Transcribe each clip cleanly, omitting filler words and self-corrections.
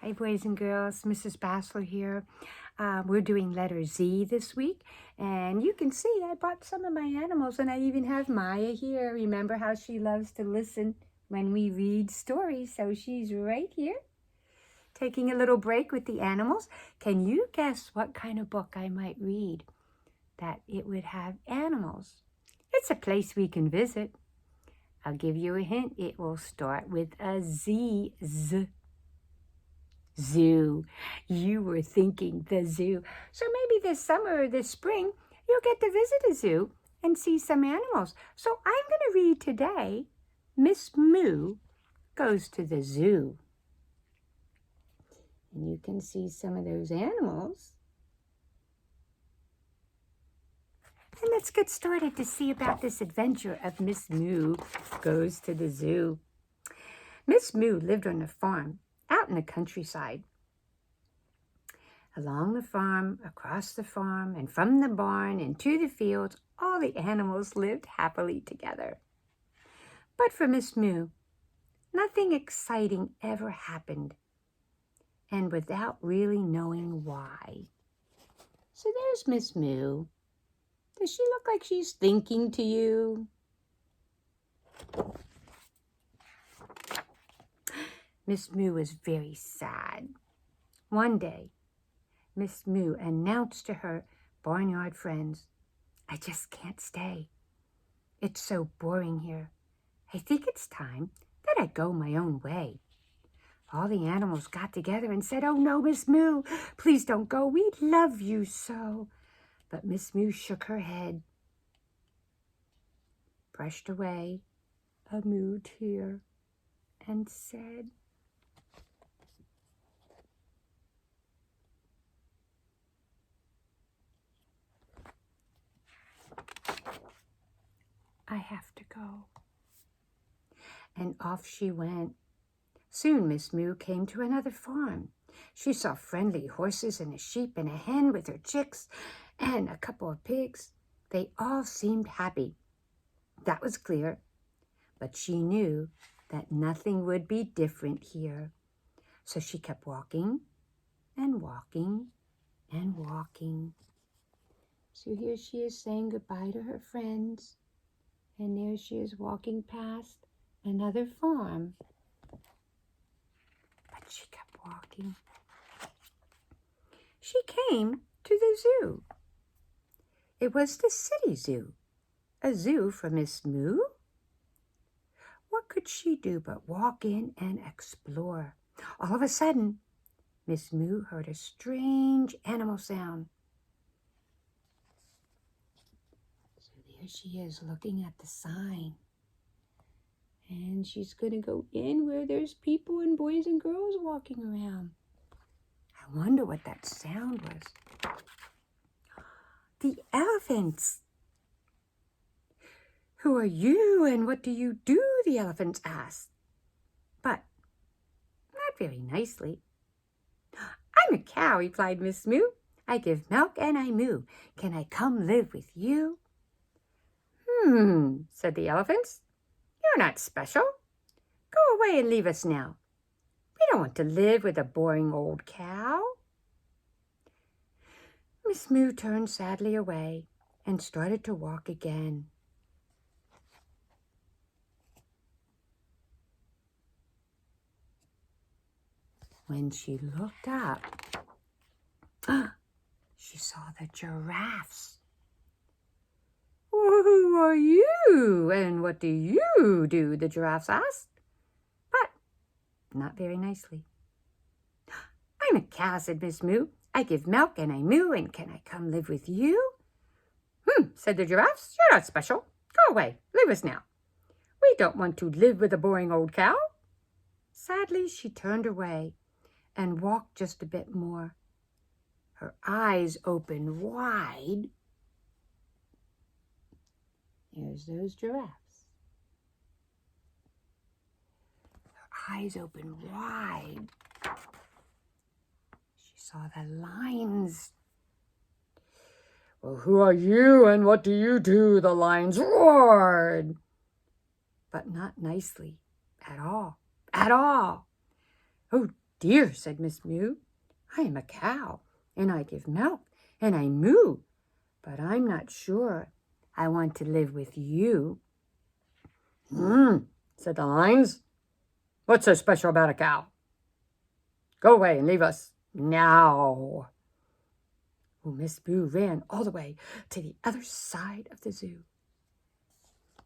Hi, boys and girls. Mrs. Bassler here. We're doing letter Z this week. And you can see I brought some of my animals, and I even have Maya here. Remember how she loves to listen when we read stories. So she's right here, taking a little break with the animals. Can you guess what kind of book I might read that it would have animals? It's a place we can visit. I'll give you a hint. It will start with a Z. Zoo. You were thinking the zoo. So maybe this summer or this spring, you'll get to visit a zoo and see some animals. So I'm going to read today, Miss Moo Goes to the Zoo. And you can see some of those animals. And let's get started to see about this adventure of Miss Moo Goes to the Zoo. Miss Moo lived on a farm out in the countryside. Along the farm, across the farm, and from the barn into the fields, all the animals lived happily together. But for Miss Moo, nothing exciting ever happened, and without really knowing why. So there's Miss Moo. Does she look like she's thinking to you? Miss Moo was very sad. One day, Miss Moo announced to her barnyard friends, "I just can't stay. It's so boring here. I think it's time that I go my own way." All the animals got together and said, "Oh no, Miss Moo, please don't go. We love you so." But Miss Moo shook her head, brushed away a moo tear, and said, "I have to go." And off she went. Soon Miss Moo came to another farm. She saw friendly horses and a sheep and a hen with her chicks and a couple of pigs. They all seemed happy. That was clear. But she knew that nothing would be different here. So she kept walking and walking and walking. So here she is saying goodbye to her friends. And there she is walking past another farm. But she kept walking. She came to the zoo. It was the city zoo, a zoo for Miss Moo. What could she do but walk in and explore? All of a sudden, Miss Moo heard a strange animal sound. So there she is looking at the sign. And she's going to go in where there's people and boys and girls walking around. I wonder what that sound was. The elephants. "Who are you and what do you do?" the elephants asked. But not very nicely. "I'm a cow," replied Miss Moo. "I give milk and I moo. Can I come live with you?" Said the elephants. "You're not special. Go away and leave us now. We don't want to live with a boring old cow." Miss Moo turned sadly away and started to walk again. When she looked up, she saw the giraffes. "Who are you and what do you do?" the giraffes asked, but not very nicely. "I'm a cow," said Miss Moo. "I give milk and I moo, and can I come live with you?" Said the giraffes. "You're not special. Go away. Leave us now. We don't want to live with a boring old cow." Sadly, she turned away and walked just a bit more. Her eyes opened wide. There's those giraffes. Her eyes opened wide. She saw the lions. "Well, who are you and what do you do?" the lions roared. But not nicely at all. At all. "Oh dear, said Miss Moo. I am a cow, and I give milk, and I moo, but I'm not sure I want to live with you. Said the lions. What's so special about a cow? Go away and leave us now. Well, Miss Moo ran all the way to the other side of the zoo,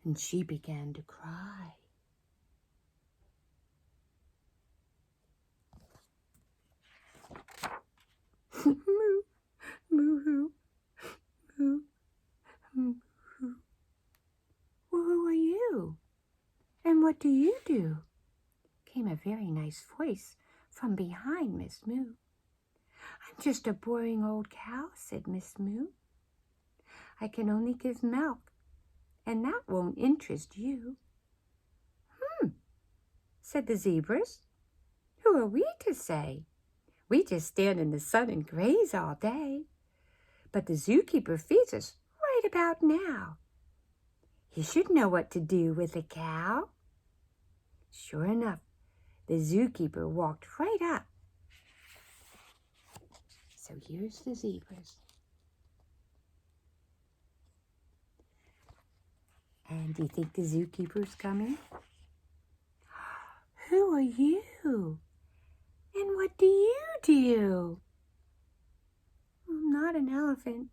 and she began to cry. Moo, moo, moo, moo. Well, who are you? And what do you do? Came a very nice voice from behind Miss Moo. I'm just a boring old cow, said Miss Moo. I can only give milk, and that won't interest you. Said the zebras. Who are we to say? We just stand in the sun and graze all day. But the zookeeper feeds us right about now. He should know what to do with a cow. Sure enough, the zookeeper walked right up. So here's the zebras. And do you think the zookeeper's coming? Who are you? And what do you do? I'm not an elephant,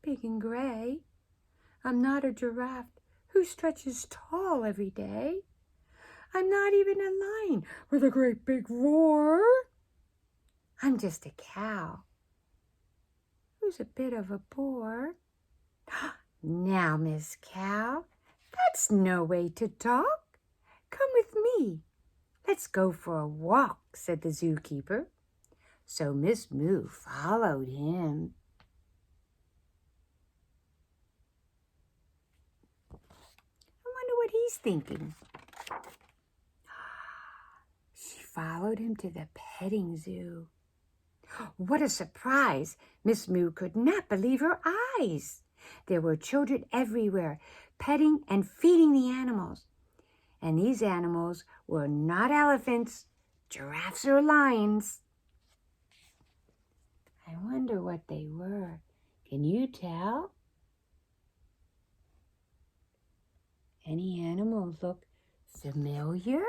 big and gray. I'm not a giraffe who stretches tall every day. I'm not even a lion with a great big roar. I'm just a cow who's a bit of a bore. Now, Miss Cow, that's no way to talk. Come with me. Let's go for a walk, said the zookeeper. So Miss Moo followed him. I wonder what he's thinking. She followed him to the petting zoo. What a surprise! Miss Moo could not believe her eyes. There were children everywhere, petting and feeding the animals. And these animals were not elephants, giraffes, or lions. I wonder what they were. Can you tell? Any animals look familiar?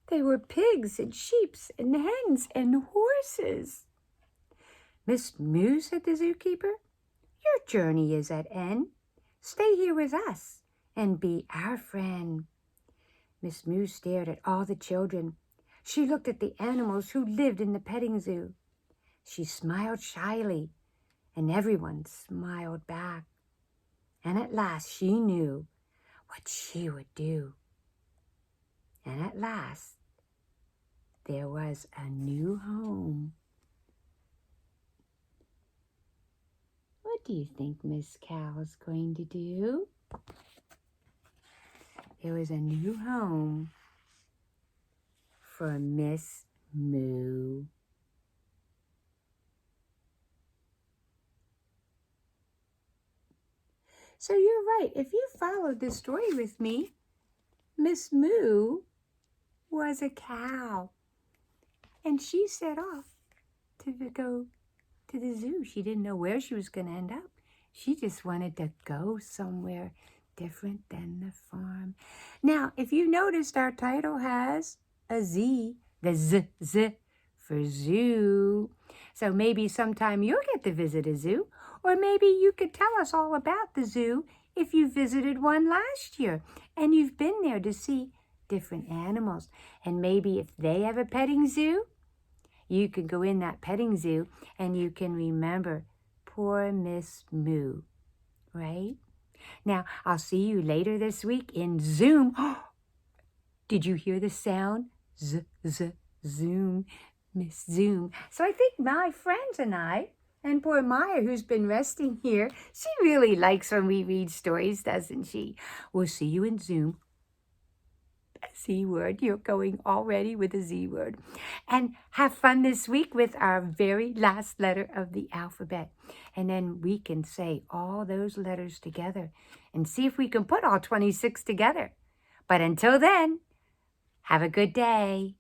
They were pigs and sheep and hens and horses. Miss Moo, said the zookeeper, your journey is at end. Stay here with us and be our friend. Miss Moo stared at all the children. She looked at the animals who lived in the petting zoo. She smiled shyly, and everyone smiled back. And at last she knew what she would do. And at last, there was a new home. What do you think Miss Cow's going to do? There was a new home for Miss Moo. So you're right. If you followed this story with me, Miss Moo was a cow. And she set off to go to the zoo. She didn't know where she was going to end up. She just wanted to go somewhere different than the farm. Now, if you noticed, our title has a Z, the Z for zoo. So maybe sometime you'll get to visit a zoo, or maybe you could tell us all about the zoo if you visited one last year and you've been there to see different animals. And maybe if they have a petting zoo, you can go in that petting zoo and you can remember poor Miss Moo, right? Now, I'll see you later this week in Zoom. Did you hear the sound? Zoom, Miss Zoom. So I think my friends and I, and poor Maya, who's been resting here, she really likes when we read stories, doesn't she? We'll see you in Zoom. Z word. You're going already with a Z word. And have fun this week with our very last letter of the alphabet. And then we can say all those letters together and see if we can put all 26 together. But until then, have a good day.